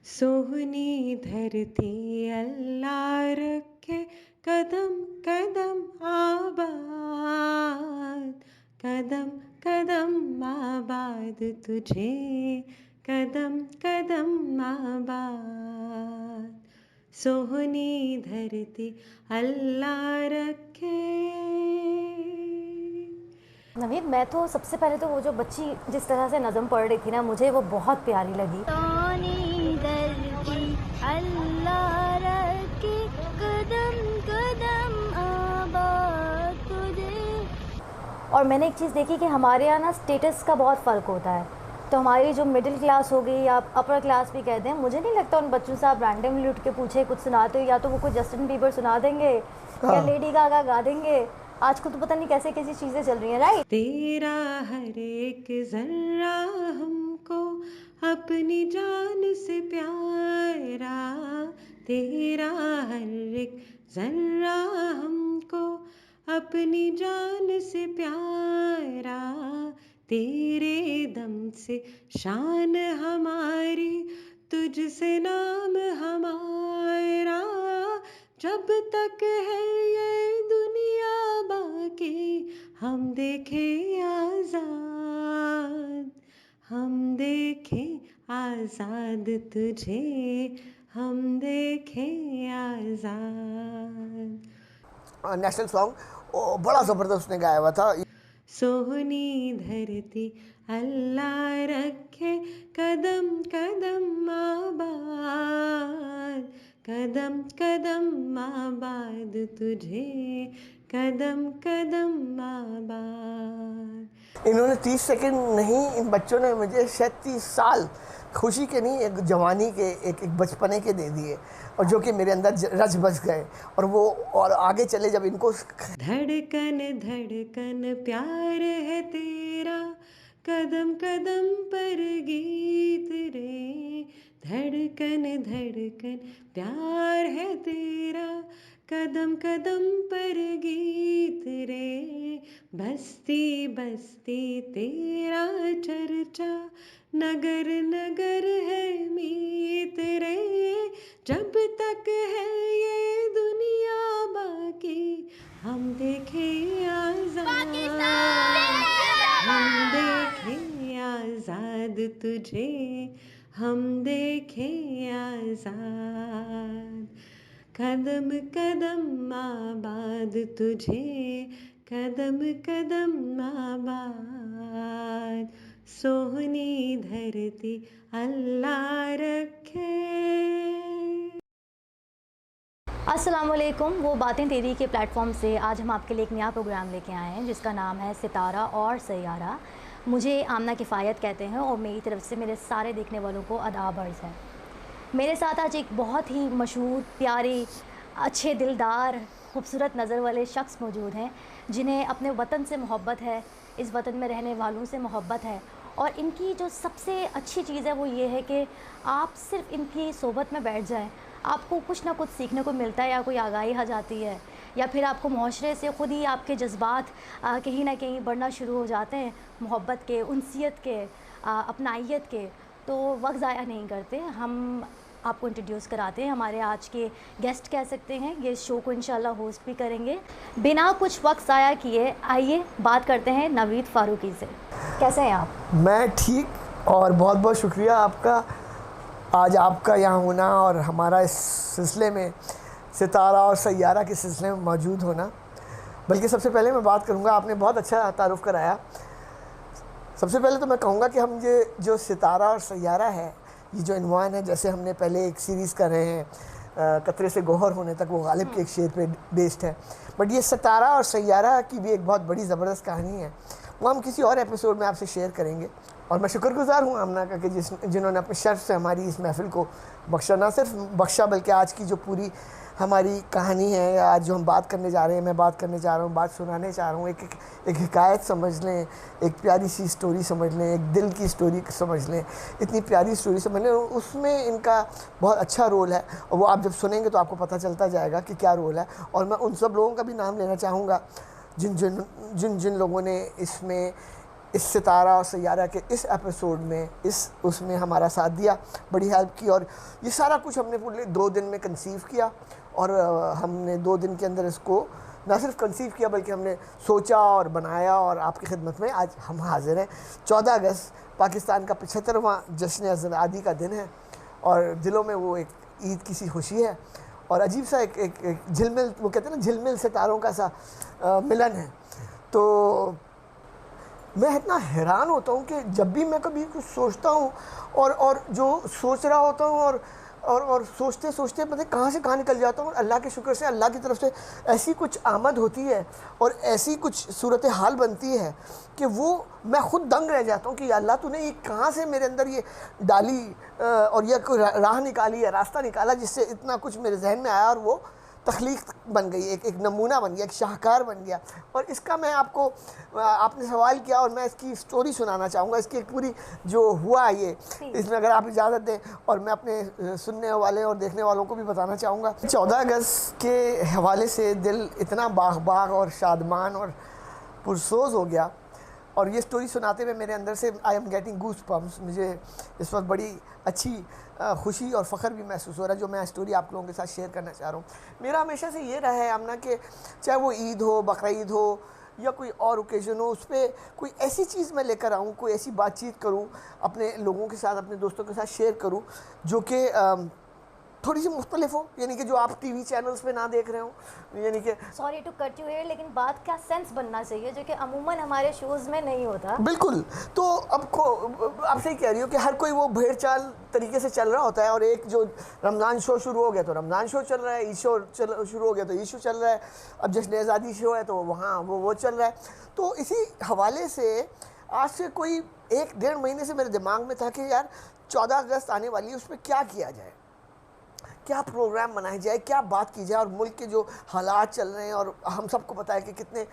सोहनी धरती अल्लाह रखे, कदम कदम आबाद, कदम कदम आबाद तुझे, कदम कदम आबाद। सोहनी धरती अल्लाह रखे। नवीद, मैं तो सबसे पहले तो वो जो बच्ची जिस तरह से नज़म पढ़ रही थी ना, मुझे वो बहुत प्यारी लगी। सोनी धरती अल्लाह रखे, कदम कदम आबाद तुझे। और मैंने एक चीज़ देखी कि हमारे यहाँ ना स्टेटस का बहुत फ़र्क होता है। तो हमारी जो मिडिल क्लास हो गई या अपर क्लास भी कहते हैं, मुझे नहीं लगता उन बच्चों से आप रैंडमली उठ के पूछे कुछ सुनाते हो, या तो वो कुछ जस्टिन बीबर सुना देंगे या लेडी गागा गा देंगे। आजकल तो पता नहीं कैसे कैसी चीज़ें चल रही हैं, राइट। तेरा हर एक जर्रा हमको अपनी जान से प्यारा, तेरा हर एक जर्रा हमको अपनी जान से प्यारा, तेरे दम से शान हमारी, तुझसे नाम हमारा, जब तक है ये दुनिया बाकी हम देखें आज़ाद, हम देखें आज़ाद तुझे, हम देखें आज़ाद। नेशनल सॉन्ग बड़ा ज़बरदस्त उसने गाया हुआ था। सोहनी धरती अल्लाह रखे, कदम कदम आबाद, कदम कदम आबाद तुझे, कदम कदम आबाद। इन्होंने 30 सेकंड नहीं, इन बच्चों ने मुझे शायद 30 साल खुशी के नहीं, एक जवानी के, एक बचपने के दे दिए, और जो कि मेरे अंदर रच बस गए। और वो और आगे चले जब इनको धड़कन धड़कन प्यार है तेरा, कदम कदम पर गीत रे, धड़कन धड़कन प्यार है तेरा, कदम कदम पर गीत रे, बस्ती बस्ती तेरा चर्चा, नगर नगर है मीत रे, जब तक है ये दुनिया बाकी हम देखें आज़ाद, हम देखें आज़ाद तुझे, हम देखें आज़ाद, कदम कदम आबाद तुझे, कदम कदम आबाद। सोहनी धरती अल्लाह रखे। अस्सलामुअलैकुम। वो बातें तेरी के प्लेटफॉर्म से आज हम आपके लिए एक नया प्रोग्राम लेके आए हैं जिसका नाम है सितारा और सैयारा। मुझे आमना किफ़ायत कहते हैं और मेरी तरफ से मेरे सारे देखने वालों को आदाब अर्ज़ है। मेरे साथ आज एक बहुत ही मशहूर, प्यारे, अच्छे, दिलदार, खूबसूरत नज़र वाले शख्स मौजूद हैं जिन्हें अपने वतन से मोहब्बत है, इस वतन में रहने वालों से मोहब्बत है। और इनकी जो सबसे अच्छी चीज़ है वो ये है कि आप सिर्फ इनकी सोबत में बैठ जाएं, आपको कुछ ना कुछ सीखने को मिलता है, या कोई आगाही आ जाती है, या फिर आपको मुआशरे से ख़ुद ही आपके जज्बात कहीं ना कहीं बढ़ना शुरू हो जाते हैं, मोहब्बत के, उनसियत के, अपनाइयत के। तो वक्त ज़ाया नहीं करते, हम आपको इंट्रोड्यूस कराते हैं। हमारे आज के गेस्ट कह सकते हैं, ये शो को इंशाल्लाह होस्ट भी करेंगे। बिना कुछ वक्त ज़ाया किए आइए बात करते हैं नवीद फ़ारूकी से। कैसे हैं आप? मैं ठीक, और बहुत बहुत शुक्रिया आपका, आज आपका यहाँ होना और हमारा इस सिलसिले में, सितारा और सैयारा के सिलसिले में मौजूद होना। बल्कि सबसे पहले मैं बात करूँगा, आपने बहुत अच्छा तारुफ़ कराया। सबसे पहले तो मैं कहूँगा कि हम ये जो सितारा और सैयारा है, ये जो इन्वान है, जैसे हमने पहले एक सीरीज़ कर रहे हैं कतरे से गोहर होने तक, वो गालिब के एक शेर पे बेस्ड है, बट ये सितारा और सैयारा की भी एक बहुत बड़ी ज़बरदस्त कहानी है, वो हम किसी और एपिसोड में आपसे शेयर करेंगे। और मैं शुक्रगुज़ार हूँ आमना का कि जिन्होंने अपने शर्फ से हमारी इस महफ़िल को बख्शा, ना सिर्फ बख्शा बल्कि आज की जो पूरी हमारी कहानी है, या आज जो हम बात करने जा रहे हैं, मैं बात करने जा रहा हूँ, बात सुनाने चाह रहा हूँ, एक हिकायत समझ लें, एक प्यारी सी स्टोरी समझ लें, एक दिल की स्टोरी समझ लें, इतनी प्यारी स्टोरी समझ लें, उसमें इनका बहुत अच्छा रोल है। और वो आप जब सुनेंगे तो आपको पता चलता जाएगा कि क्या रोल है। और मैं उन सब लोगों का भी नाम लेना चाहूँगा जिन जिन लोगों ने इसमें इस सितारा और सैयारा के इस एपिसोड में उसमें हमारा साथ दिया, बड़ी हेल्प की। और ये सारा कुछ हमने पूरे 2 दिन में कंसीव किया और हमने 2 दिन के अंदर इसको ना सिर्फ कंसीव किया बल्कि हमने सोचा और बनाया और आपकी खिदमत में आज हम हाजिर हैं। 14 अगस्त पाकिस्तान का 75वां जश्न आज़ादी का दिन है और दिलों में वो एक ईद की सी खुशी है और अजीब सा एक झिलमिल, वो कहते हैं ना झिलमिल सितारों का सा मिलन है। तो मैं इतना हैरान होता हूँ कि जब भी मैं कभी कुछ सोचता हूँ और जो सोच रहा होता हूँ और सोचते सोचते मतलब कहाँ से कहाँ निकल जाता हूँ। अल्लाह के शुक्र से अल्लाह की तरफ से ऐसी कुछ आमद होती है और ऐसी कुछ सूरत हाल बनती है कि वो मैं ख़ुद दंग रह जाता हूँ कि अल्लाह तूने ये कहाँ से मेरे अंदर ये डाली और यह कोई राह निकाली है, रास्ता निकाला जिससे इतना कुछ मेरे जहन में आया और वो तख्लीक बन गई, एक नमूना बन गया, एक शाहकार बन गया। और इसका मैं आपने सवाल किया और मैं इसकी स्टोरी सुनाना चाहूँगा, इसकी एक पूरी जो हुआ ये, इसमें अगर आप इजाज़त दें और मैं अपने सुनने वाले और देखने वालों को भी बताना चाहूँगा। 14 अगस्त के हवाले से दिल इतना बाग और शादमान और पुरसोज हो गया और ये स्टोरी सुनाते हुए मेरे अंदर से I am getting goose pumps, मुझे इस वक्त बड़ी अच्छी खुशी और फ़ख्र भी महसूस हो रहा है जो मैं स्टोरी आप लोगों के साथ शेयर करना चाह रहा हूँ। मेरा हमेशा से ये रहा है आमना कि चाहे वो ईद हो, बकरीद हो या कोई और ओकेज़न हो, उस पर कोई ऐसी चीज़ मैं लेकर आऊँ, कोई ऐसी बातचीत करूँ अपने लोगों के साथ, अपने दोस्तों के साथ शेयर करूँ जो कि थोड़ी सी मुख्तलिफ हो, यानी कि जो आप टीवी चैनल्स पे ना देख रहे हो, यानी कि sorry to cut you here, लेकिन बात का सेंस बनना चाहिए जो कि अमूमन हमारे शोज़ में नहीं होता। बिल्कुल। तो अब आप सही कह रही हो कि हर कोई वो भेड़ चाल तरीके से चल रहा होता है और एक जो रमज़ान शो शुरू हो गया तो रमज़ान शो चल रहा है, ईद शो शुरू हो गया तो ईद शो चल रहा है, अब जश्न आज़ादी शो है तो वहाँ वो चल रहा है। तो इसी हवाले से आज से कोई 1-1.5 महीने से मेरे दिमाग में था कि यार 14 अगस्त आने वाली है, उस पर क्या किया जाए, क्या प्रोग्राम बनाया जाए, क्या बात की जाए। और मुल्क के जो हालात चल रहे हैं और हम सबको पता है कि कितने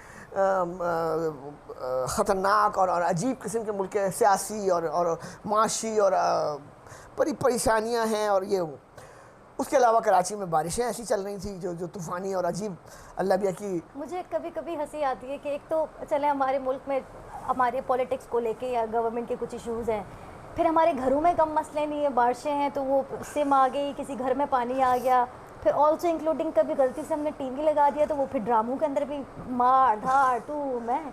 ख़तरनाक और अजीब किस्म के मुल्क के सियासी और माशी और परेशानियां हैं और ये उसके अलावा कराची में बारिशें ऐसी चल रही थी जो तूफ़ानी और अजीब अल्लाह बिया की। मुझे कभी कभी हंसी आती है कि एक तो चले हमारे मुल्क में हमारे पॉलिटिक्स को लेके या गवर्नमेंट के कुछ इश्यूज़ हैं, फिर हमारे घरों में कम मसले नहीं है, बारिशें हैं तो वो सिम आ गई, किसी घर में पानी आ गया, फिर ऑल्सो इंक्लूडिंग कभी गलती से हमने टीवी लगा दिया तो वो फिर ड्रामों के अंदर भी मार धार टू मैं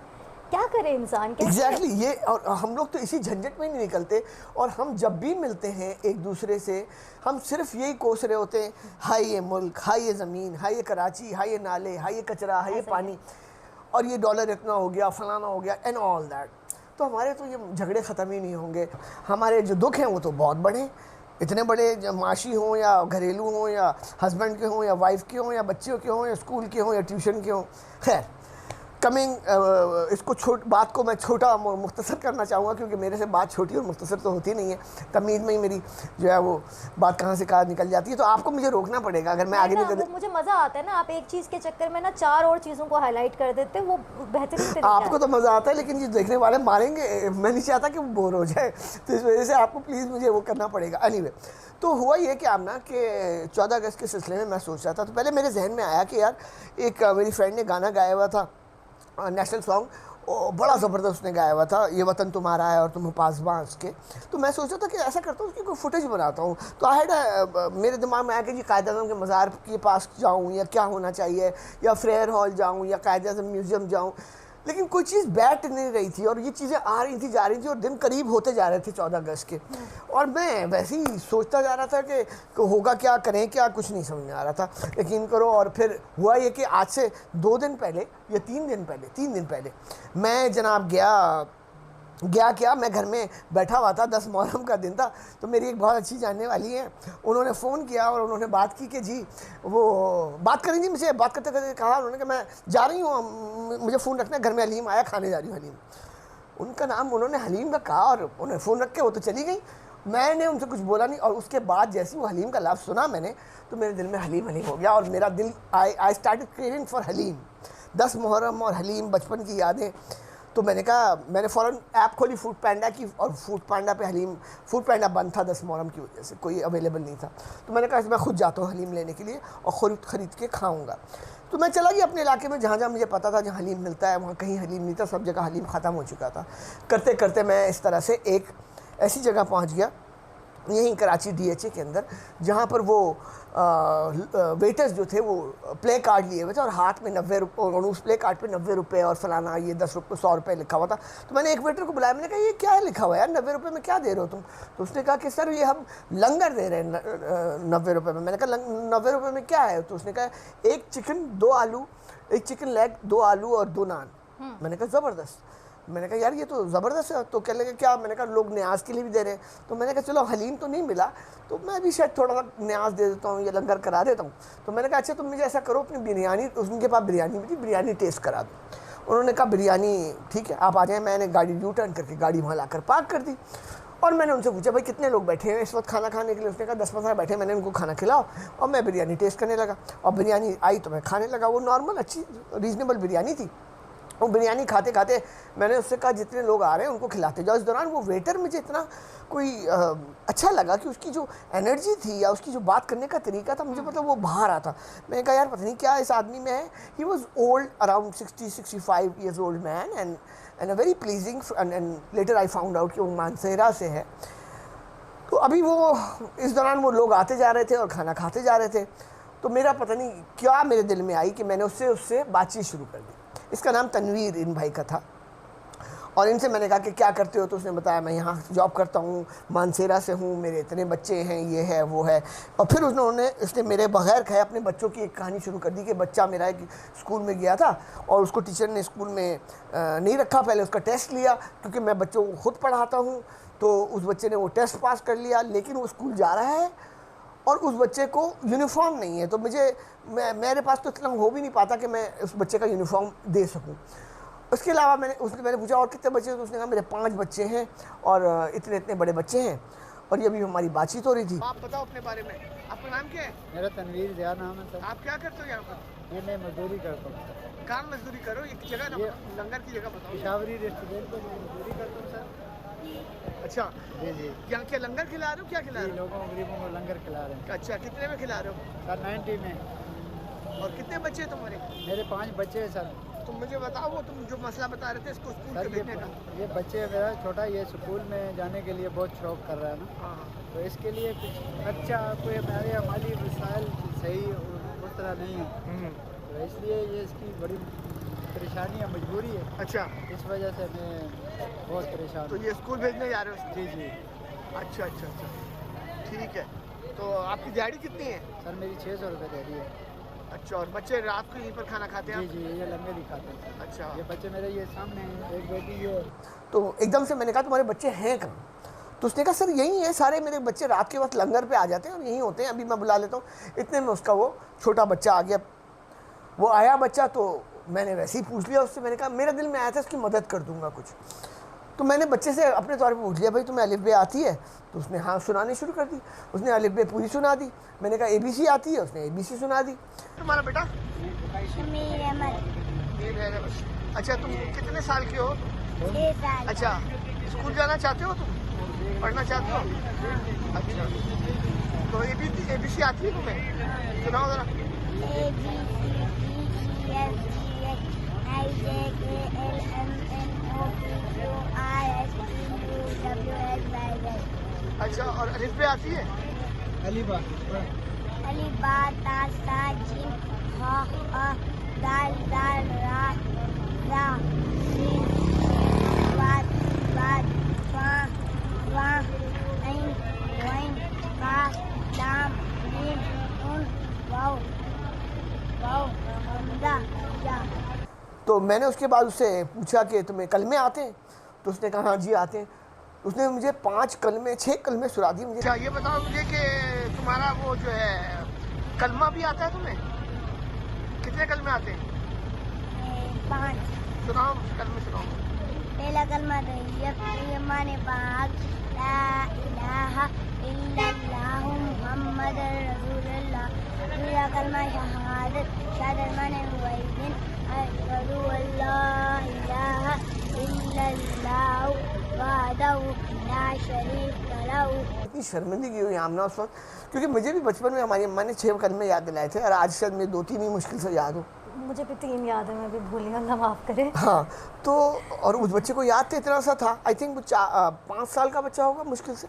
क्या करे इंसान के। एग्जैक्टली ये, और हम लोग तो इसी झंझट में नहीं निकलते और हम जब भी मिलते हैं एक दूसरे से हम सिर्फ यही कोस रहे होते हैं, हाय ये मुल्क, हाय ये ज़मीन, हाय ये कराची, हाय ये नाले, हाय ये कचरा, हाय ये पानी और ये डॉलर इतना हो गया, फलाना हो गया एंड ऑल दैट। तो हमारे तो ये झगड़े ख़त्म ही नहीं होंगे। हमारे जो दुख हैं वो तो बहुत बड़े, इतने बड़े, माशी हों या घरेलू हों या हस्बैंड के हों या वाइफ के हों या बच्चों के हों या स्कूल के हों या ट्यूशन के हों। खैर इसको बात को मैं छोटा मुख्तसर करना चाहूँगा क्योंकि मेरे से बात छोटी और मुख्तसर तो होती नहीं है, तमीज़ में ही मेरी जो है वो बात कहाँ से कहाँ निकल जाती है। तो आपको मुझे रोकना पड़ेगा अगर मैं आगे निकल। मुझे मज़ा आता है ना, आप एक चीज़ के चक्कर में ना 4 और चीज़ों को हाईलाइट कर देते हैं, वो बेहतरीन। आपको तो मज़ा आता है लेकिन ये देखने वाले मारेंगे, मैं नहीं चाहता कि वो बोर हो जाए, तो इस वजह से आपको प्लीज़ मुझे वो करना पड़ेगा। एनीवे, तो हुआ ये कि आमना कि 14 अगस्त के सिलसिले में मैं सोच रहा था तो पहले मेरे जहन में आया कि यार एक मेरी फ्रेंड ने गाना गाया हुआ था, नेशनल सॉन्ग, बड़ा ज़बरदस्त उसने गाया हुआ था, ये वतन तुम्हारा है और तुम पासबां उसके। तो मैं सोचा था कि ऐसा करता हूँ उसकी कोई फुटेज बनाता हूँ। तो मेरे दिमाग में आया कि कायद-ए-आज़म के मज़ार के पास जाऊँ या क्या होना चाहिए, या फ्रेयर हॉल जाऊँ या कायद-ए-आज़म म्यूज़ियम जाऊँ, लेकिन कोई चीज़ बैठ नहीं रही थी और ये चीज़ें आ रही थी जा रही थी और दिन करीब होते जा रहे थे 14 अगस्त के और मैं वैसे ही सोचता जा रहा था कि होगा क्या, करें क्या, कुछ नहीं समझ में आ रहा था, यकीन करो। और फिर हुआ ये कि आज से 2 दिन पहले या 3 दिन पहले मैं जनाब गया मैं घर में बैठा हुआ था, 10 मुहर्रम का दिन था। तो मेरी एक बहुत अच्छी जानने वाली है, उन्होंने फ़ोन किया और उन्होंने बात की कि जी वो बात करेंगी मुझे। बात करते करते कहा उन्होंने कि मैं जा रही हूँ, मुझे फ़ोन रखना है, घर में हलीम आया, खाने जा रही हूँ हलीम। उनका नाम उन्होंने हलीम का कहा और उन्होंने फ़ोन रख के वो तो चली गई। मैंने उनसे कुछ बोला नहीं और उसके बाद जैसे वो हलीम का लफ्ज़ सुना मैंने तो मेरे दिल में हलीम हो गया और मेरा दिल I started craving for haleem. 10 Muharram और हलीम, बचपन की यादें। तो मैंने कहा, मैंने फ़ौरन ऐप खोली फूड पैंडा की, और फूड पैंडा पे हलीम, फूड पैंडा बंद था 10 मुहर्रम की वजह से, कोई अवेलेबल नहीं था। तो मैंने कहा मैं खुद जाता हूँ हलीम लेने के लिए और ख़रीद के खाऊँगा। तो मैं चला गया अपने इलाके में, जहाँ जहाँ मुझे पता था जहाँ हलीम मिलता है, वहाँ कहीं हलीम नहीं था, सब जगह हलीम ख़त्म हो चुका था। करते करते मैं इस तरह से एक ऐसी जगह पहुँच गया, यहीं कराची DHA के अंदर, जहाँ पर वो वेटर्स जो थे वो प्ले कार्ड लिए हुए थे और हाथ में 90 रुपये, और उस प्ले कार्ड पे 90 रुपये और फलाना ये 10 रुपये 100 रुपये लिखा हुआ था। तो मैंने एक वेटर को बुलाया, मैंने कहा ये क्या है लिखा हुआ है यार, 90 रुपये में क्या दे रहे हो तुम? तो उसने कहा कि सर ये हम लंगर दे रहे हैं 90 रुपये में। मैंने कहा 90 रुपये में क्या है? तो उसने कहा 1 चिकन 2 आलू, 1 चिकन लेग 2 आलू और 2 नान। मैंने कहा ज़बरदस्त। मैंने कहा यार ये तो ज़बरदस्त है। तो कहने लगे क्या? मैंने कहा लोग न्याज के लिए भी दे रहे हैं। तो मैंने कहा चलो हलीम तो नहीं मिला तो मैं भी शायद थोड़ा सा न्याज दे देता हूँ या लंगर करा देता हूँ। तो मैंने कहा अच्छा तुम मुझे ऐसा करो, अपनी बिरयानी, उनके पास बिरयानी भी थी, बिरयानी टेस्ट करा दो। उन्होंने कहा बिरयानी ठीक है आप आ जाएँ। मैंने गाड़ी यू टर्न करके गाड़ी वहाँ ला कर पार्क कर दी और मैंने उनसे पूछा भाई कितने लोग बैठे हैं इस वक्त खाना खाने के लिए? उसने कहा 10-15 बैठे। मैंने उनको खाना खिलाओ और मैं बिरयानी टेस्ट करने लगा और बिरयानी आई तो मैं खाने लगा। वो नॉर्मल अच्छी रीज़नेबल बिरयानी थी। वो बिरयानी खाते खाते मैंने उससे कहा जितने लोग आ रहे हैं उनको खिलाते जाओ। इस दौरान वो वेटर मुझे इतना कोई अच्छा लगा कि उसकी जो एनर्जी थी या उसकी जो बात करने का तरीका था, मुझे मतलब वो बाहर आता। मैंने कहा यार पता नहीं क्या इस आदमी में है। He was old, around 60-65 years old man and a very pleasing, and later I found out कि वो मानसेरा से है। तो अभी वो इस दौरान वो लोग आते जा रहे थे और खाना खाते जा रहे थे। तो मेरा पता नहीं क्या मेरे दिल में आई कि मैंने उससे बातचीत शुरू कर दी। इसका नाम तनवीर इन भाई का था और इनसे मैंने कहा कि क्या करते हो? तो उसने बताया मैं यहाँ जॉब करता हूँ, मानसेरा से हूँ, मेरे इतने बच्चे हैं, ये है वो है। और फिर उसने मेरे बगैर कहे अपने बच्चों की एक कहानी शुरू कर दी कि बच्चा मेरा एक स्कूल में गया था और उसको टीचर ने स्कूल में नहीं रखा, पहले उसका टेस्ट लिया क्योंकि मैं बच्चों को खुद पढ़ाता हूँ। तो उस बच्चे ने वो टेस्ट पास कर लिया लेकिन वो स्कूल जा रहा है और उस बच्चे को यूनिफॉर्म नहीं है। तो मेरे पास तो इतना हो भी नहीं पाता कि मैं उस बच्चे का यूनिफॉर्म दे सकूं। उसके अलावा मैंने पूछा और कितने बच्चे हैं? तो उसने कहा मेरे 5 बच्चे हैं और इतने इतने बड़े बच्चे हैं। और ये अभी हमारी बातचीत हो रही थी। आप बताओ अपने बारे में, आपका नाम क्या है? मेरा तनवीर ज़िया नाम है सर। आप क्या करते हो यहाँ पर? ये मैं मजदूरी करता हूँ। काम मजदूरी करो, एक जगह लंगर की जगह बताओ। पेशावरी रेस्टोरेंट पर मजदूरी करता हूँ सर। अच्छा जी जी। क्या लंगर खिला रहे हो? क्या खिला रहे हो? लोगों गरीबों को लंगर खिला रहे हैं। अच्छा कितने में खिला रहे हो? सर 90 में। और कितने बच्चे तुम्हारे? मेरे 5 बच्चे हैं सर। तुम मुझे बताओ वो तुम जो मसला बता रहे थे इसको स्कूल सर के भेजने का। ये बच्चे मेरा छोटा ये स्कूल में जाने के लिए बहुत शौक कर रहा है ना, हाँ तो इसके लिए कुछ अच्छा कोई हमारे माली वसाइल सही उस तरह नहीं है, तो इसलिए ये इसकी बड़ी परेशानी है, मजबूरी है। अच्छा इस वजह से मैं बहुत परेशान तो हूँ। ये स्कूल भेजने जा रहे हो? जी जी। अच्छा अच्छा अच्छा ठीक है। तो आपकी दिहाड़ी कितनी है? सर मेरी 600 रुपये दिहाड़ी है। अच्छा और बच्चे रात को यहीं पर खाना खाते हैं? जी जी, ये लंगर ही खाते हैं। अच्छा ये बच्चे मेरे ये सामने हैं, एक बेटी ये। तो एकदम से मैंने कहा तुम्हारे बच्चे हैं कहाँ? तो उसने कहा सर यही है सारे मेरे बच्चे, रात के वक्त लंगर पे आ जाते हैं और यहीं होते हैं, अभी मैं बुला लेता हूँ। इतने में उसका वो छोटा बच्चा आ गया। वो आया बच्चा तो मैंने वैसे ही पूछ लिया उससे। मैंने कहा मेरा दिल में आया था उसकी मदद कर दूंगा कुछ। तो मैंने बच्चे से अपने तौर पे पूछ लिया भाई तुम्हें अलिफ बे आती है? तो उसने हाँ सुनानी शुरू कर दी। उसने अलिफ बे पूरी सुना दी। मैंने कहा ABC आती है? उसने ABC सुना दी। तुम्हारा बेटा? शमीर अहमद। अच्छा तुम कितने साल के हो? 6 साल। अच्छा स्कूल जाना चाहते हो तुम? पढ़ना चाहते हो? अच्छा तो ABC आती है तुम्हें? सुनाओ ज़रा। अच्छा और अलिफ बे आती है? अलीबा अलीबा ता सा जीम हा आ दाल दाल रा रा सीन वाद वाद फा वा ऐन वाइन का दाम मीम उन वाओ वाओ हमदा जा। तो मैंने उसके बाद उससे पूछा कि तुम्हें कलमे आते हैं? तो उसने कहा हाँ जी आते हैं। उसने मुझे 5 कलमे 6 कलमे सुना दिए मुझे। अच्छा ये बताओ मुझे कि तुम्हारा वो जो है कलमा भी आता है तुम्हें? कितने कलमे आते हैं? 5। सुनाओ कलमे सुनाओ। पहला कलमा तो ये माने पाक ला इलाहा इल्लल्लाह मुहम्मदुर रसूलुल्लाह। दूसरा कलमा शहादत, शहादत माने मुवहिदीन अशहदु अल्ला इलाहा इल्लल्लाहु वहदहु ला शरीका लहू। इतनी शर्मिंदगी हुई आमना उस वक्त, क्योंकि मुझे भी बचपन में हमारी अम्मा ने 6 कलमे याद दिलाए थे और आज शायद मैं 2-3 ही मुश्किल से याद हो। मुझे भी 3 याद है, मैं भी भूल गई, अल्लाह माफ़ करे। हाँ, तो और उस बच्चे को याद तो इतना सा था, आई थिंक वो 5 साल का बच्चा होगा मुश्किल से।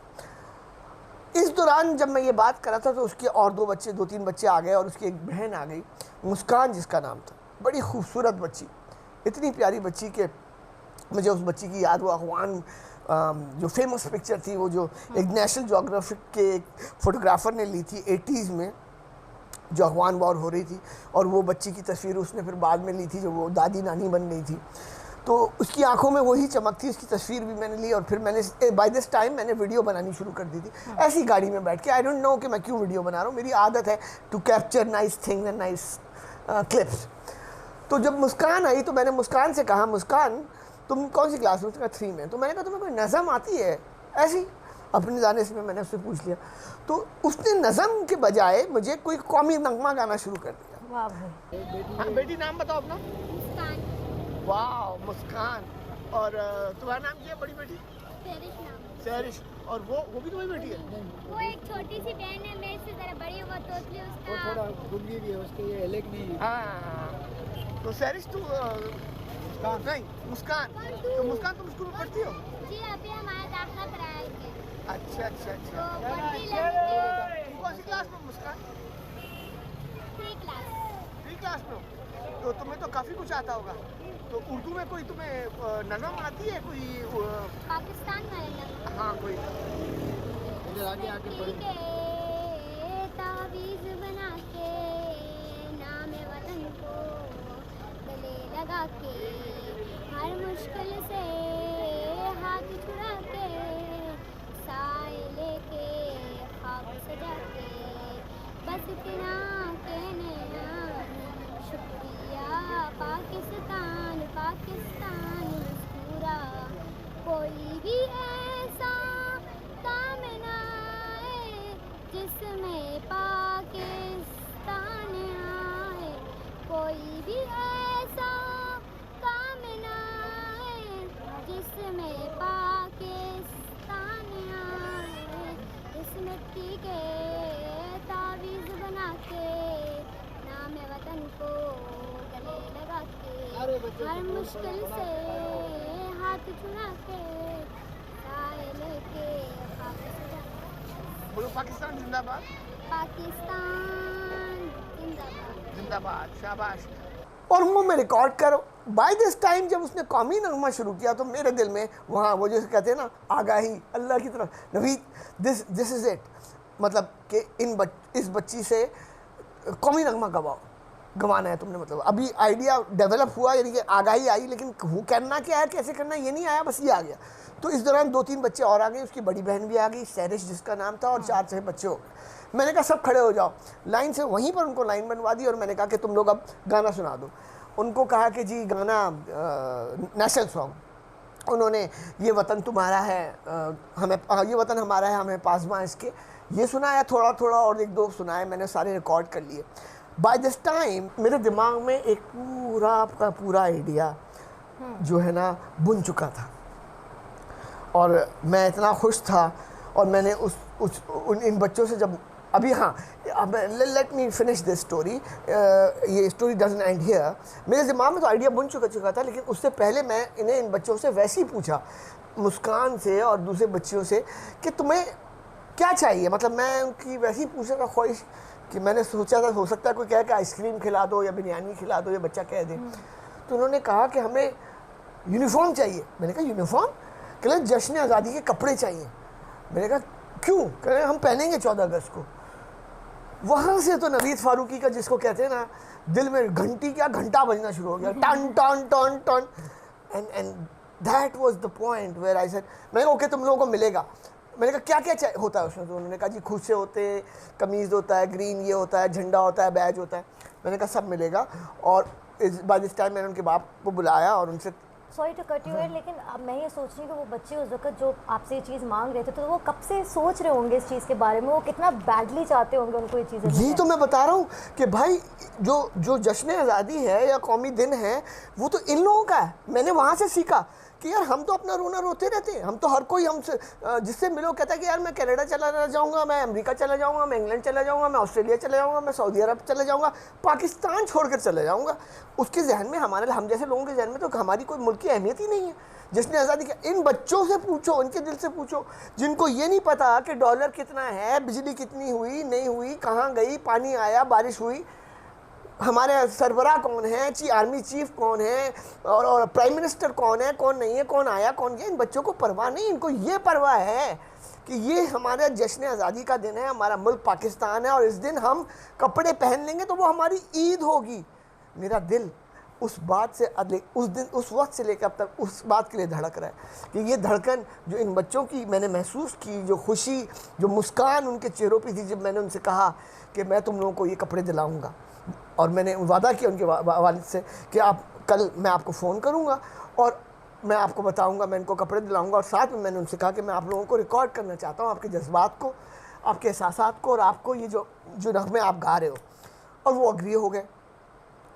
इस दौरान जब मैं ये बात कर रहा था तो उसके और 2-3 बच्चे आ गए और उसकी एक बहन आ गई, मुस्कान जिसका नाम था। बड़ी खूबसूरत बच्ची, इतनी प्यारी बच्ची कि मुझे उस बच्ची की याद, वो अखवान जो फेमस पिक्चर थी, वो जो एक नेशनल ज्योग्राफिक के एक फोटोग्राफर ने ली थी 80s में, जो अफगान वॉर हो रही थी, और वो बच्ची की तस्वीर उसने फिर बाद में ली थी जो वो दादी नानी बन गई थी। तो उसकी आंखों में वही चमक थी, उसकी तस्वीर भी मैंने ली और फिर मैंने बाय दिस टाइम मैंने वीडियो बनानी शुरू कर दी थी ऐसी गाड़ी में बैठ के। आई डोंट नो कि मैं क्यों वीडियो बना रहा हूँ, मेरी आदत है to capture nice things and nice clips. तो जब मुस्कान आई तो मैंने मुस्कान से कहा, मुस्कान तुम कौन सी क्लास में? उसने कहा 3 में। तो मैंने कहा तुम्हें कोई नज़म आती है? ऐसी अपने जाने से मैंने उससे पूछ लिया। तो उसने नज़म के बजाय मुझे कोई कौमी नगमा गाना शुरू कर दिया। वाह भाई। हाँ बेटी, नाम बताओ अपना। मुस्कान। वाह मुस्कान। और तुम्हारा नाम क्या है बड़ी बेटी? सेरिश नाम। सेरिश। और वो भी तुम्हारी बेटी है? वो एक छोटी सी बहन है, मेरे से ज़रा बड़ी है, वो तोतली वो उसका। थोड़ा गुंगी भी है, उसके ये अलग नहीं है। हाँ, तो सेरिश तू नहीं मुस्कान, तो मुस्कान तुम स्कूल में पढ़ती हो? जी अभी हमारा दाखिला कराया है। अच्छा अच्छा तो अच्छा। पढ़ती लगी तुम कौन सी क्लास में मुस्कान? 3 क्लास। 3 क्लास में हो? तो तुम्हें तो काफ़ी कुछ आता होगा। तो उर्दू में कोई तुम्हें नगम आती है कोई? पाकिस्तान वाले लोग। हाँ कोई। इधर आगे आगे मिट्टी बढ़ो। के तावीज़ बना के नाम वतन को गले लगा के, हर मुश्किल से हाथ छुड़ा के, साए लेके खाब सजा के, बस इतना कहने शुक्रिया पाकिस्तान पाकिस्तान मुस्कुरा। कोई भी ऐसा काम ना आए जिसमें पाकिस्तान आए, कोई भी ऐसा काम ना आए जिसमें पाकिस्तान आए। इस मिट्टी के तावीज़ बना के नाम वतन को गले लगा के, हर मुश्किल से हाथ छुड़ा के, साए लेके खाब सजा के। बोलो पाकिस्तान जिंदाबाद। पाकिस्तान जिंदाबाद। जिंदाबाद, शाबाश। और वो मैं रिकॉर्ड कर, बाय दिस टाइम जब उसने कौमी नगमा शुरू किया तो मेरे दिल में वहाँ वो जैसे कहते हैं ना आगाही अल्लाह की तरफ, नवीद दिस इज़ इट, मतलब कि इस बच्ची से कौमी नगमा गवाना है तुमने, मतलब अभी आइडिया डेवलप हुआ, यानी कि आगाही आई, लेकिन वो करना क्या है कैसे करना है ये नहीं आया, बस ये आ गया। तो इस दौरान 2-3 बच्चे और आ गए, उसकी बड़ी बहन भी आ गई सेरिश जिसका नाम था, और 4-6 बच्चे हो गए। मैंने कहा सब खड़े हो जाओ लाइन से, वहीं पर उनको लाइन बनवा दी और मैंने कहा कि तुम लोग अब गाना सुना दो। उनको कहा कि जी गाना नेशनल सॉन्ग। उन्होंने ये वतन तुम्हारा है हमें, ये वतन हमारा है हमें पासबां इसके, ये सुनाया थोड़ा थोड़ा, और 1-2 सुनाए मैंने, सारे रिकॉर्ड कर लिए। बाय दिस टाइम मेरे दिमाग में एक पूरा का पूरा आइडिया जो है ना बुन चुका था, और मैं इतना खुश था। और मैंने इन बच्चों से जब अभी, हाँ let me finish this story, ये स्टोरी डजंट एंड हियर। मेरे दिमाग में तो आइडिया बुन चुका था, लेकिन उससे पहले मैं इन बच्चों से वैसे ही पूछा, मुस्कान से और दूसरे बच्चियों से, कि तुम्हें क्या चाहिए। मतलब मैं उनकी वैसे ही पूछने का ख्वाहिश कि मैंने सोचा था हो सकता है कोई कहे कि आइसक्रीम खिला दो या बिरयानी खिला दो, या बच्चा कह दे। तो उन्होंने कहा कि हमें यूनिफॉर्म चाहिए। मैंने कहा यूनिफॉर्म? कह जश्न आज़ादी के कपड़े चाहिए। मैंने कहा क्यों? कह रहे हम पहनेंगे 14 अगस्त को। वहाँ से तो नवीद फारूकी का, जिसको कहते हैं ना, दिल में घंटा बजना शुरू हो गया, टन टन टन टन, and that was the point where I said, मैंने कहा ओके तुम लोगों को मिलेगा। मैंने कहा क्या क्या होता है उसमें? तो उन्होंने कहा जी खुशे होते हैं, कमीज़ होता है, ग्रीन ये होता है, झंडा होता है, बैज होता है। मैंने कहा सब मिलेगा। और बाय दिस टाइम मैंने उनके बाप को बुलाया और उनसे, sorry to cut you in, लेकिन अब मैं ये सोच रही हूँ कि वो बच्चे उस वक्त जो आपसे ये चीज़ मांग रहे थे, तो वो कब से सोच रहे होंगे इस चीज़ के बारे में, वो कितना बैडली चाहते होंगे उनको ये चीज़ें। यही तो मैं बता रहा हूँ कि भाई जो जश्न आज़ादी है या कौमी दिन है, वो तो इन लोगों का है। मैंने वहाँ से सीखा कि यार हम तो अपना रोना रोते रहते हैं, हम तो हर कोई हमसे जिससे मिलो कहता है कि यार मैं कनाडा चला जाऊँगा, मैं अमेरिका चला जाऊँगा, मैं इंग्लैंड चला जाऊँगा, मैं ऑस्ट्रेलिया चला जाऊँगा, मैं सऊदी अरब चला जाऊँगा, पाकिस्तान छोड़कर चला जाऊँगा। उसके जहन में, हमारे हम जैसे लोगों के जहन में तो हमारी कोई मुल्क की अहमियत ही नहीं है। जिसने आज़ादी की, इन बच्चों से पूछो, उनके दिल से पूछो जिनको ये नहीं पता कि डॉलर कितना है, बिजली कितनी हुई नहीं हुई, कहाँ गई, पानी आया, बारिश हुई, हमारे सरबराह कौन है, आर्मी चीफ कौन है, और प्राइम मिनिस्टर कौन है, कौन नहीं है, कौन आया कौन गया। इन बच्चों को परवाह नहीं, इनको ये परवाह है कि ये हमारा जश्न आज़ादी का दिन है, हमारा मुल्क पाकिस्तान है और इस दिन हम कपड़े पहन लेंगे तो वो हमारी ईद होगी। मेरा दिल उस बात से उस दिन, उस वक्त से लेकर अब तक उस बात के लिए धड़क रहा है कि ये धड़कन जो इन बच्चों की मैंने महसूस की, जो खुशी, जो मुस्कान उनके चेहरों पे थी जब मैंने उनसे कहा कि मैं तुम लोगों को ये कपड़े दिलाऊंगा, और मैंने वादा किया उनके वालिद से कि आप कल मैं आपको फ़ोन करूंगा और मैं आपको बताऊंगा, मैं इनको कपड़े दिलाऊंगा। और साथ में मैंने उनसे कहा कि मैं आप लोगों को रिकॉर्ड करना चाहता हूँ, आपके जज्बात को, आपके एहसासात को, और आपको ये जो नग़्मे आप गा रहे हो। और वो अग्री हो गए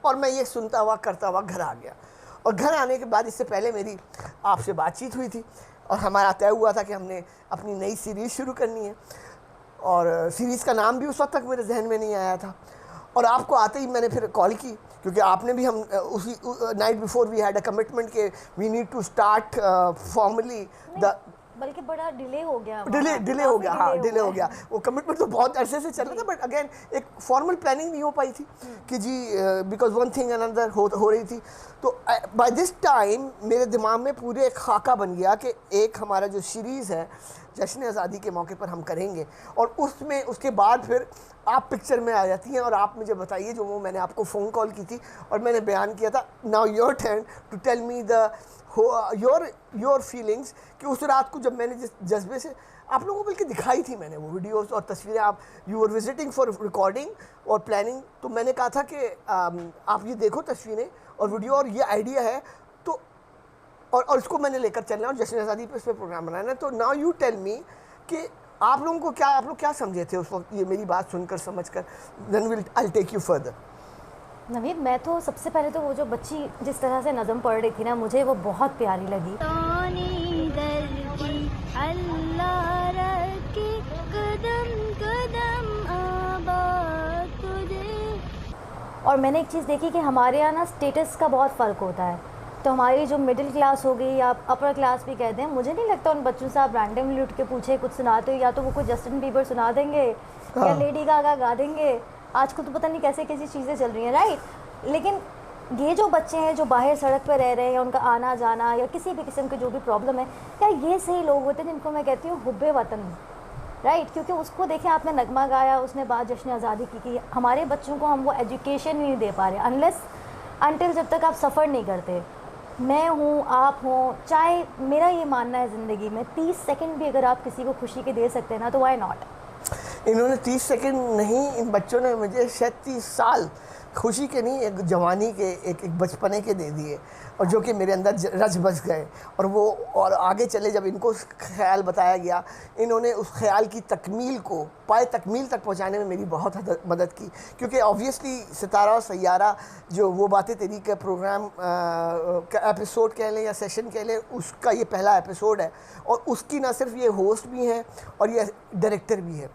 और मैं ये सुनता हुआ करता हुआ घर आ गया। और घर आने के बाद, इससे पहले मेरी आपसे बातचीत हुई थी और हमारा तय हुआ था कि हमने अपनी नई सीरीज़ शुरू करनी है, और सीरीज़ का नाम भी उस वक्त तक मेरे जहन में नहीं आया था। और आपको आते ही मैंने फिर कॉल की, क्योंकि आपने भी, हम उसी night before we had a commitment के we need to start formally the, बल्कि बड़ा डिले हो गया, डिले हो गया, हाँ डिले हो गया। वो कमिटमेंट तो बहुत अरसे से चल रहा था, बट अगेन एक फॉर्मल प्लानिंग नहीं हो पाई थी कि जी बिकॉज वन थिंग अनदर हो रही थी। तो बाय दिस टाइम मेरे दिमाग में पूरे एक खाका बन गया कि एक हमारा जो सीरीज़ है जश्न आज़ादी के मौके पर हम करेंगे, और उसमें उसके बाद फिर आप पिक्चर में आ जाती हैं और आप मुझे बताइए, जो वो मैंने आपको फ़ोन कॉल की थी और मैंने बयान किया था, now your turn to tell me the your feelings, कि उस रात को जब मैंने जिस जज्बे से आप लोगों को बल्कि दिखाई थी मैंने वो वीडियोस और तस्वीरें, आप you were visiting for recording और प्लानिंग, तो मैंने कहा था कि आप ये देखो तस्वीरें और वीडियो और ये आइडिया है तो, और इसको मैंने लेकर चलना है और जश्न आज़ादी पे इस पर प्रोग्राम बनाना है। तो नाउ यू टेल मी कि आप लोगों को क्या, आप लोग क्या समझे थे उस वक्त, ये मेरी बात सुनकर समझकर, then will I take you further. Naveed, मैं तो सबसे पहले तो वो जो बच्ची जिस तरह से नज़म पढ़ रही थी ना, मुझे वो बहुत प्यारी लगी। अल्लाह रखे कदम कदम आबाद तुझे। और मैंने एक चीज़ देखी कि हमारे यहाँ ना स्टेटस का बहुत फ़र्क होता है, तो हमारी जो मिडिल क्लास हो गई या अपर क्लास भी कहते हैं, मुझे नहीं लगता उन बच्चों से आप रैंडमली उठ के पूछे कुछ सुनाते हो, या तो वो कोई जस्टिन बीबर सुना देंगे या लेडी गागा गा देंगे। आजकल तो पता नहीं कैसे कैसी चीज़ें चल रही हैं, राइट। लेकिन ये जो बच्चे हैं जो बाहर सड़क पर रह रहे हैं, उनका आना जाना या किसी भी किस्म की जो भी प्रॉब्लम है, क्या ये सही लोग होते हैं जिनको मैं कहती हूँ हुब्बे वतन, राइट। क्योंकि उसको देखें, आपने नगमा गाया, उसने बात जश्न आज़ादी की हमारे बच्चों को हम वो एजुकेशन नहीं दे पा रहे अनलेस अनटिल जब तक आप सफ़र नहीं करते। मैं हूँ, आप हों, चाहे मेरा ये मानना है ज़िंदगी में 30 सेकंड भी अगर आप किसी को खुशी के दे सकते हैं ना, तो वाई नॉट। इन्होंने 30 सेकंड नहीं, इन बच्चों ने मुझे शायद 30 साल खुशी के नहीं, एक जवानी के, एक बचपने के दे दिए, और जो कि मेरे अंदर रच बस गए। और वो और आगे चले जब इनको ख्याल बताया गया, इन्होंने उस ख्याल की तकमील को पाए तकमील तक पहुंचाने में मेरी बहुत मदद की। क्योंकि ऑब्वियसली सितारा और सैयारा जो वो बातें तेरी का प्रोग्राम का एपिसोड कह लें या सेशन कह लें, उसका ये पहला एपिसोड है, और उसकी ना सिर्फ ये होस्ट भी हैं और ये डायरेक्टर भी है।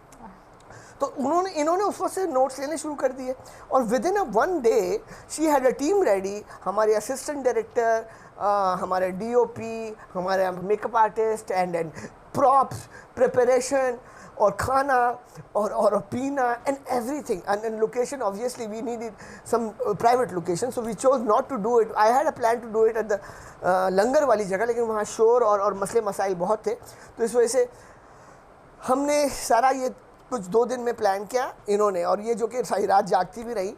तो इन्होंने उस वक्त से नोट्स लेने शुरू कर दिए, और within a one day she had a team ready. हमारे असिस्टेंट डायरेक्टर, हमारे डीओपी, हमारे makeup artist and props, preparation और खाना और पीना and everything, and location. Obviously we needed some private location, so we chose not to do it. I had a plan to do it at the langar वाली जगह, लेकिन वहाँ शोर और मसले मसाइल बहुत थे, तो इस वजह से हमने सारा ये कुछ 2 दिन में प्लान किया इन्होंने। और ये जो कि सारी रात जागती भी रही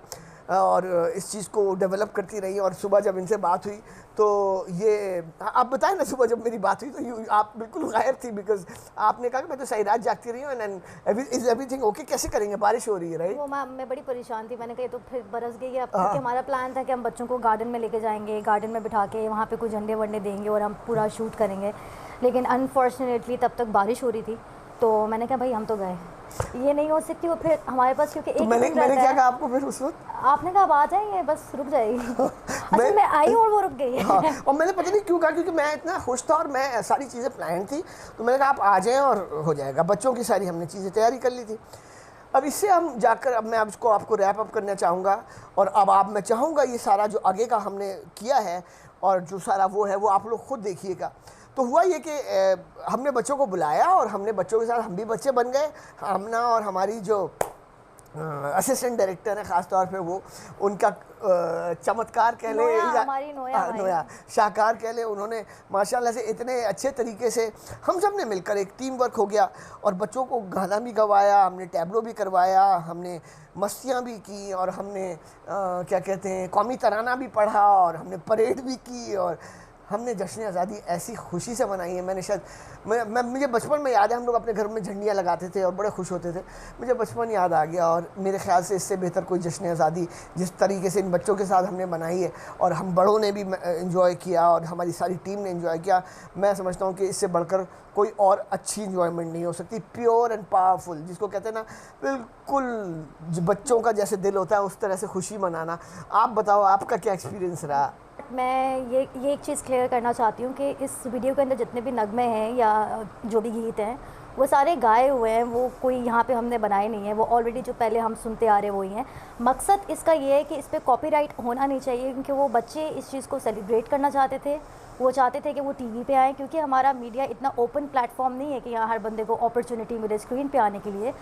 और इस चीज़ को डेवलप करती रही, और सुबह जब इनसे बात हुई तो ये आप बताएं ना, सुबह जब मेरी बात हुई तो आप बिल्कुल गायब थी, बिकॉज आपने कहा कि मैं तो सारी रात जागती रही हूँ, एंड इज एवरीथिंग ओके, कैसे करेंगे, बारिश हो रही है, राइट। वो मैं बड़ी परेशान थी, मैंने कहा तो फिर बरस गई है। क्योंकि हमारा प्लान था कि हम बच्चों को गार्डन में लेके जाएंगे, गार्डन में बिठा के वहाँ पे कुछ झंडे वंडे देंगे और हम पूरा शूट करेंगे, लेकिन अनफॉर्चुनेटली तब तक बारिश हो रही थी। तो मैंने कहा भाई हम तो गए, ये नहीं हो सकती। वो फिर हमारे पास क्योंकि तो मैंने क्या कहा आपको फिर उस वक्त? आपने कहा आ जाएंगे, बस रुक जाएगी। अच्छा, मैं आई और वो रुक गई। हाँ, और मैंने पता नहीं क्यों कहा, क्योंकि मैं इतना खुश था और मैं सारी चीज़ें प्लान थी, तो मैंने कहा आप आ जाएं और हो जाएगा। बच्चों की सारी हमने चीज़ें तैयारी कर ली थी। अब इससे हम जाकर, अब मैं इसको आपको रैप अप करना चाहूँगा, और अब मैं चाहूँगा ये सारा जो आगे का हमने किया है और जो सारा वो है वो आप लोग खुद देखिएगा। तो हुआ ये कि हमने बच्चों को बुलाया और हमने बच्चों के साथ हम भी बच्चे बन गए। आमना और हमारी जो असिस्टेंट डायरेक्टर है, ख़ास तौर पे वो, उनका चमत्कार कह ले या नोया शाहकार कह ले, उन्होंने माशाल्लाह से इतने अच्छे तरीके से हम सब ने मिलकर एक टीम वर्क हो गया और बच्चों को गाना भी गवाया, हमने टैबलो भी करवाया, हमने मस्तियाँ भी की और हमने क्या कहते हैं कौमी तराना भी पढ़ा और हमने परेड भी की और हमने जश्न आज़ादी ऐसी खुशी से मनाई है। मैंने शायद मुझे बचपन में याद है, हम लोग अपने घर में झंडियाँ लगाते थे और बड़े खुश होते थे। मुझे बचपन याद आ गया और मेरे ख्याल से इससे बेहतर कोई जश्न आज़ादी जिस तरीके से इन बच्चों के साथ हमने मनाई है और हम बड़ों ने भी इन्जॉय किया और हमारी सारी टीम ने इन्जॉय किया, मैं समझता हूँ कि इससे बढ़कर कोई और अच्छी इन्जॉयमेंट नहीं हो सकती। प्योर एंड पावरफुल, जिसको कहते हैं ना, बिल्कुल बच्चों का जैसे दिल होता है उस तरह से खुशी मनाना। आप बताओ आपका क्या एक्सपीरियंस रहा? मैं ये एक चीज़ क्लियर करना चाहती हूँ कि इस वीडियो के अंदर जितने भी नगमे हैं या जो भी गीत हैं वो सारे गाए हुए हैं, वो कोई यहाँ पे हमने बनाए नहीं है, वो ऑलरेडी जो पहले हम सुनते आ रहे वही हैं। मकसद इसका ये है कि इस पर कॉपीराइट होना नहीं चाहिए, क्योंकि वो बच्चे इस चीज़ को सेलिब्रेट करना चाहते थे, वो चाहते थे कि वो टीवी पे आए, क्योंकि हमारा मीडिया इतना ओपन प्लेटफॉर्म नहीं है कि यहाँ हर बंदे को अपॉर्चुनिटी मिले स्क्रीन पे आने के लिए।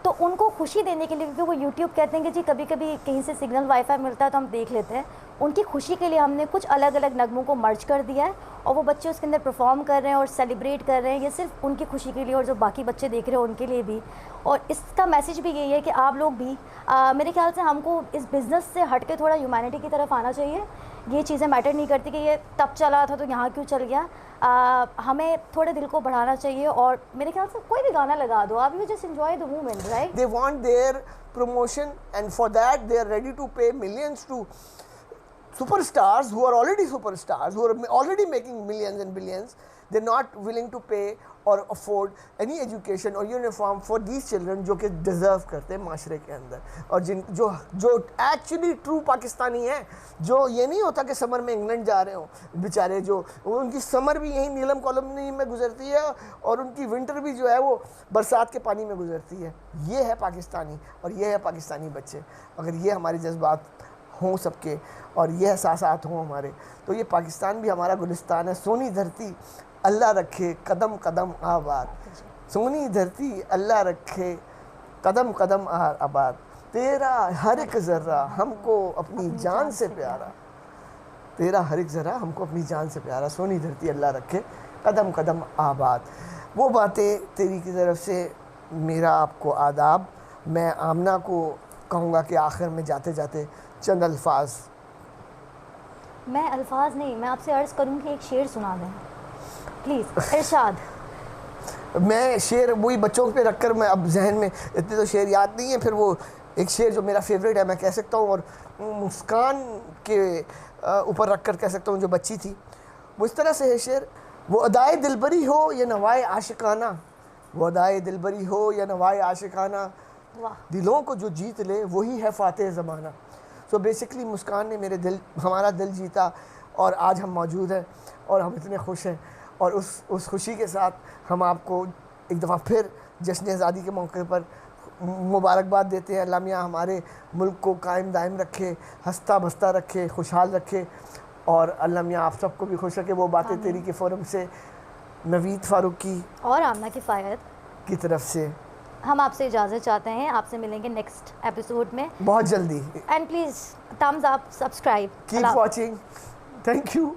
तो उनको खुशी देने के लिए, क्योंकि वो यूट्यूब कहते हैं कि जी कभी कभी कहीं से सिग्नल वाईफाई मिलता है तो हम देख लेते हैं, उनकी खुशी के लिए हमने कुछ अलग अलग नगमों को मर्ज कर दिया है और वो बच्चे उसके अंदर परफॉर्म कर रहे हैं और सेलिब्रेट कर रहे हैं। ये सिर्फ उनकी खुशी के लिए और जो बाकी बच्चे देख रहे हैं उनके लिए भी। और इसका मैसेज भी यही है कि आप लोग भी मेरे ख्याल से हमको इस बिज़नेस से हट के थोड़ा ह्यूमैनिटी की तरफ आना चाहिए। ये चीज़ें मैटर नहीं करती कि ये तब चला था तो यहाँ क्यों चल गया। हमें थोड़े दिल को बढ़ाना चाहिए और मेरे ख्याल से कोई भी गाना लगा दो आप, you just enjoy the moment, right? They want their promotion and for that they are ready to pay millions to superstars who are already superstars, who are already making millions and billions. They're not willing to pay or afford any education or uniform for these children जो कि deserve करते हैं माशरे के अंदर, और जो actually true Pakistani हैं, जो ये नहीं होता कि समर में इंग्लैंड जा रहे हो बेचारे, जो उनकी समर भी यहीं नीलम कॉलोनी में गुजरती है और उनकी विंटर भी जो है वो बरसात के पानी में गुजरती है। ये है पाकिस्तानी और ये है पाकिस्तानी बच्चे। अगर ये हमारे जज्बात हों सबके और ये एहसासात हों हमारे, तो ये पाकिस्तान भी हमारा गुलिस्तान है। सोनी धरती अल्लाह रखे कदम कदम आबाद, सोनी धरती अल्लाह रखे कदम कदम आबाद, तेरा हर एक ज़र्रा हमको अपनी जान से प्यारा, तेरा हर एक ज़र्रा हमको अपनी जान से प्यारा, सोनी धरती अल्लाह रखे कदम कदम आबाद। वो बातें तेरी की तरफ से मेरा आपको आदाब। मैं आमना को कहूँगा कि आखिर में जाते जाते चंद अल्फाज। मैं अल्फाज नहीं, मैं आपसे अर्ज़ करूँगी एक शेर सुना दें प्लीज़, इरशाद। मैं शेर वही बच्चों पे रखकर, मैं अब जहन में इतने तो शेर याद नहीं है, फिर वो एक शेर जो मेरा फेवरेट है मैं कह सकता हूँ, और मुस्कान के ऊपर रखकर कह सकता हूँ, जो बच्ची थी वो इस तरह से है शेर। वो अदाए दिलबरी हो या नवाए आशिकाना, वो अदाए दिलबरी हो या नवाए आशिकाना, दिलों को जो जीत ले वही है फातेह ज़माना। सो बेसिकली मुस्कान ने हमारा दिल जीता और आज हम मौजूद हैं और हम इतने खुश हैं, और उस खुशी के साथ हम आपको एक दफ़ा फिर जश्न आज़ादी के मौके पर मुबारकबाद देते हैं। अल्लाह मियाँ हमारे मुल्क को कायम दायम रखे, हंसता बसता रखे, खुशहाल रखे, और अल्लाह मियाँ आप सबको भी खुश रखे। वो बातें तेरी के फोरम से नवीद फ़ारूकी और आमना किफ़ायत की तरफ से हम आपसे इजाज़त चाहते हैं। आपसे मिलेंगे नेक्स्ट एपिसोड में बहुत जल्दी। And please thumbs up, subscribe, keep watching, thank you.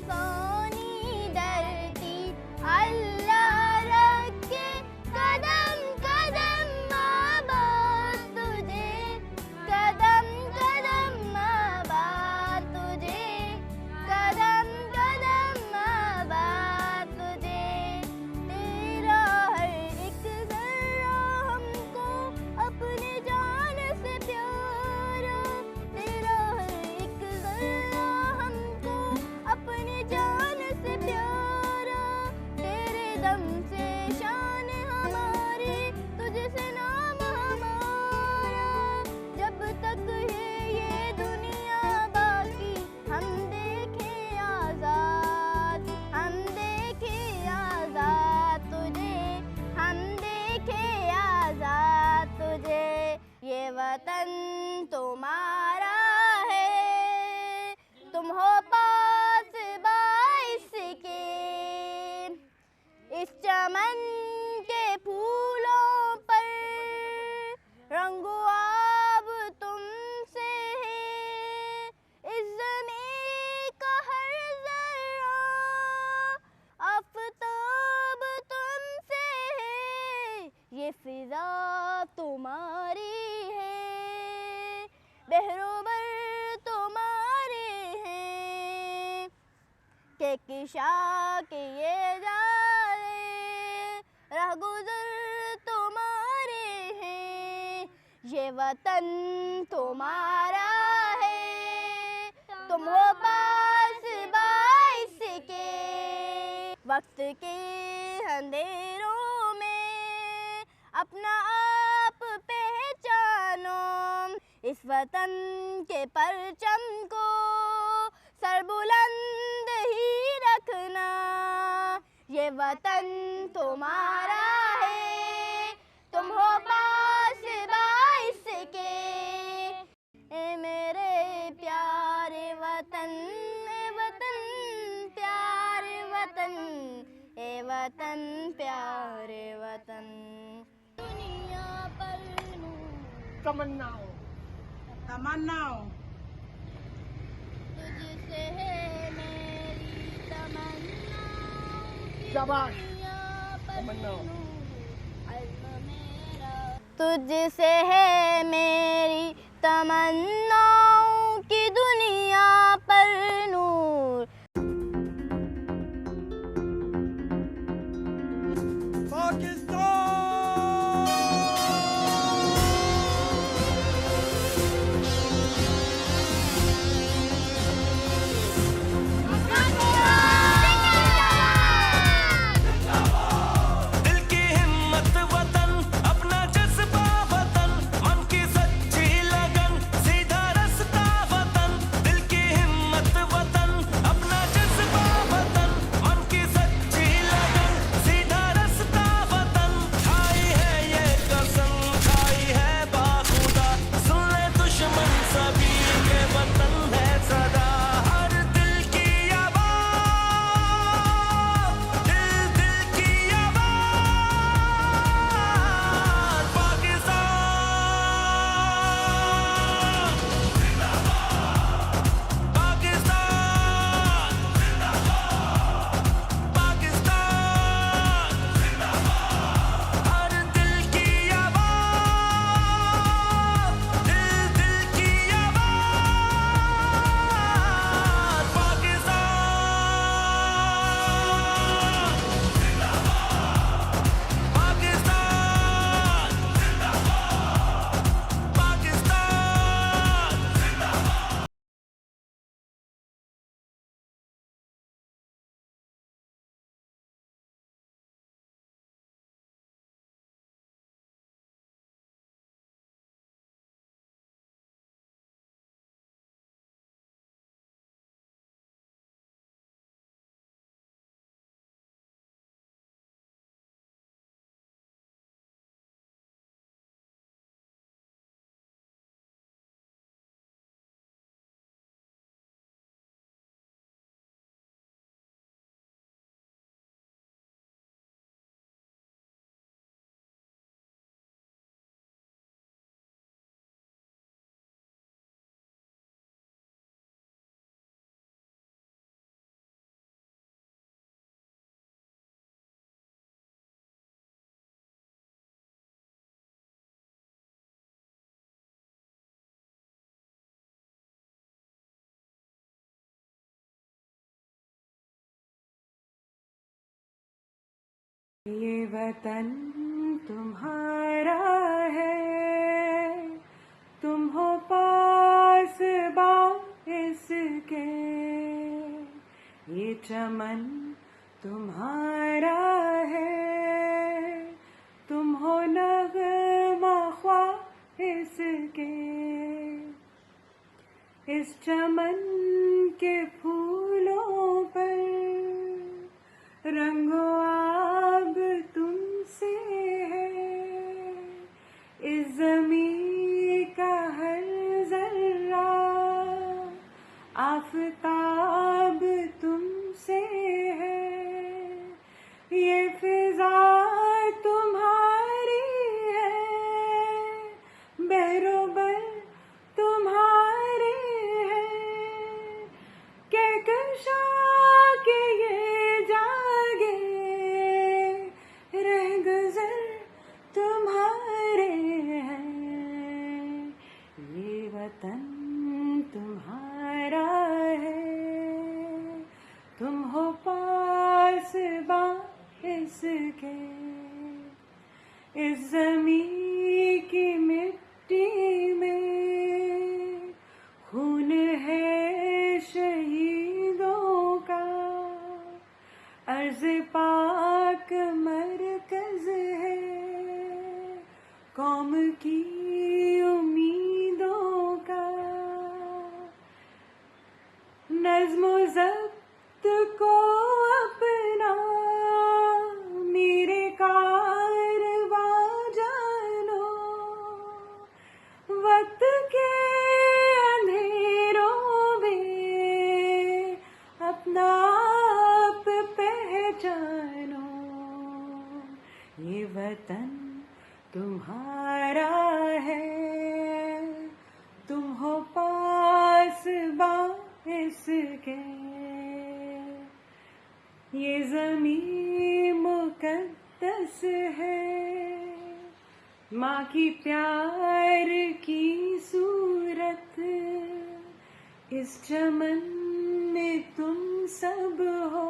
सोनी धरती अल्लाह रखे कदम ये फिजा तुम्हारी है, बहरोबर तुम्हारे हैं, के किशा के ये जा रे रहगुजर तुम्हारे हैं, ये वतन तुम्हारा है, तुम हो पास बाइस के, वक्त के अंधेरों में अपना आप पहचानो, इस वतन के परचम को सरबुलंद ही रखना, ये वतन तुम्हारा है, तुम हो पास बाइस के, ए मेरे प्यारे वतन, ए वतन प्यारे वतन, ए वतन प्यारे वतन, दुनिया पर तमन्नाओं तमन्नाओं तुझसे है मेरी तमन्नाओं की शाबाश दुनिया पर तमन्नाओं अज़्म मेरा, तुझसे है मेरी तमन्नाओं की दुनिया पर नूर। दिल की हिम्मत वतन, अपना जज्बा वतन, मन की सच्ची लगन, सीधा रास्ता वतन। दिल की हिम्मत वतन, अपना जज्बा वतन, मन की सच्ची लगन, सीधा रास्ता वतन। खाई है ये कसम, खाई है बाखुदा, सुन ले दुश्मन सभी के वतन है सदा। हर दिल की आवाज़, दिल दिल की आवाज़, पाकिस्तान जिंदाबाद, पाकिस्तान जिंदाबाद, पाकिस्तान जिंदाबाद। हर दिल की आवाज़, दिल दिल की आवाज़, पाकिस्तान पाकिस्तान जिंदाबाद, पाकिस्तान जिंदाबाद। ये वतन तुम्हारा है, तुम हो पास इसके, ये चमन तुम्हारा है, तुम हो नगमा ख्वाह इसके, इस चमन के फूलों पर रंगो आब तुमसे है, इस ज़मीं का हर ज़र्रा आफ़ताब तुमसे है, ये फ़िज़ा तुम्हारी है, बहरोबर तुम्हारे हैं, के हो पास इसके, इस ज़मीं की मिट्टी में खून है शहीदों का, अर्ज़ पाक मरकज़ है कौम की उम्मीदों का। नज़्म ज़ब्त को अपना मेरे कारवां जानो, वक्त के अंधेरों में अपना आप पहचानो। ये वतन तुम्हारा है, तुम हो पास इसके, ये ज़मीं मुक़द्दस है, माँ की प्यार की सूरत, इस चमन में तुम सब हो,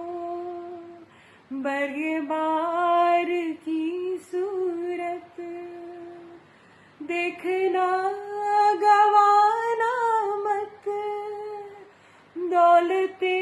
बरबार की सूरत, देखना गवाना मत दौलते